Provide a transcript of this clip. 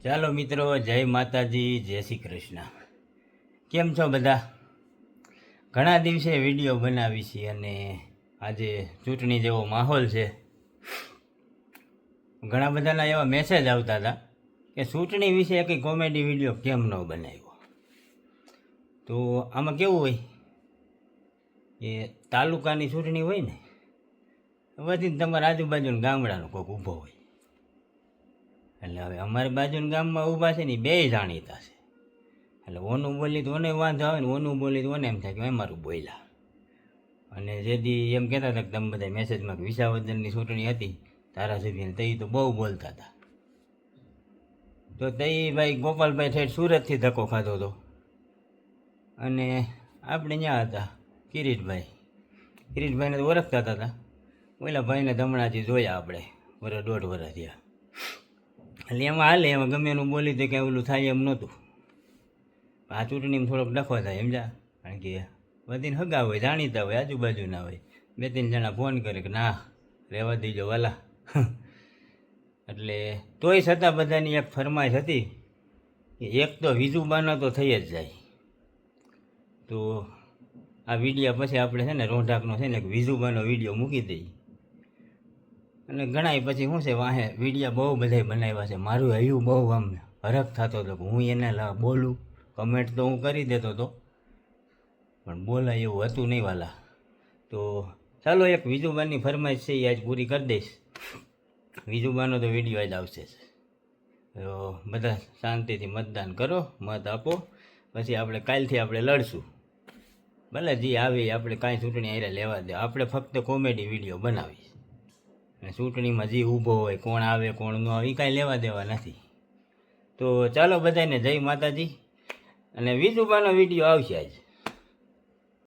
ચાલો મિત્રો, જય માતાજી, જય શ્રી કૃષ્ણ. કેમ છો બધા? ઘણા દિવસે વિડીયો બનાવી છે અને આજે ચૂંટણી જેવો માહોલ છે. ઘણા બધાના એવા મેસેજ આવતા હતા કે ચૂંટણી વિશે કંઈ કોમેડી વિડીયો કેમ ન બનાવ્યો. તો આમાં કેવું હોય કે તાલુકાની ચૂંટણી હોય ને પછી તમારા આજુબાજુના ગામડાનો કોઈક ઊભો હોય. એટલે હવે અમારી બાજુના ગામમાં ઊભા છે ને બે જાણીતા છે. એટલે ઓનું બોલી તો ઓને વાંધો આવે ને ઓનું બોલી તો ઓને એમ થાય કે અમારું બોલ્યા. અને જેથી એમ કહેતા હતા કે તમે બધા મેસેજમાં કે વિસાવદરની ચૂંટણી હતી ધારાસભ્યને તઈ તો બહુ બોલતા હતા. તો તઈ ભાઈ ગોપાલભાઈ ઠેઠ સુરતથી ધક્કો ખાધો હતો. અને આપણે ત્યાં હતા કિરીટભાઈને તો ઓળખતા હતા. ઓલા ભાઈને હમણાંથી જોયા આપણે વર્ષ દોઢ વર્ષ થયા. એટલે એમાં હાલે, એમાં ગમે એનું બોલી તો કંઈ ઓલું થાય એમ નહોતું. આ ચૂંટણીમાં થોડોક ડખો થાય સમજા, કારણ કે બધીને હગા હોય, જાણીતા હોય, આજુબાજુના હોય. બે ત્રણ જણા ફોન કરે કે ના રહેવા દેજો વાલા. એટલે તોય છતાં બધાની એક ફરમાઈશ હતી કે એક તો વિજુબાનો તો થઈ જ જાય. તો આ વિડીયો પછી આપણે છે ને રોંઢાકનો છે ને એક વિજુબાનો વિડીયો મૂકી દઈએ. અને ઘણાય પછી શું છે વાહે વિડીયા બહુ બધાય બનાવ્યા છે. મારું હૈયું બહુ આમ હરખ થતો હતો કે હું એને બોલું. કમેન્ટ તો હું કરી દેતો હતો પણ બોલાય એવું હતું નહીં વાલા. તો ચાલો એક વિજુબાની ફરમાઈશ છે એ આજ પૂરી કરી દઈશ. વિજુબાનો તો વિડીયો આજ આવશે. તો બધા શાંતિથી મતદાન કરો, મત આપો, પછી આપણે કાલથી આપણે લડશું. ભલે જે આવી આપણે કાંઈ ચૂંટણી હારે લેવા દે, આપણે ફક્ત કોમેડી વિડીયો બનાવીશ. અને ચૂંટણીમાં જે ઊભો હોય, કોણ આવે કોણ ન આવે એ કાંઈ લેવા દેવા નથી. તો ચાલો બધાને જય માતાજી. અને વિજુબાનો વિડીયો આવશે આજ.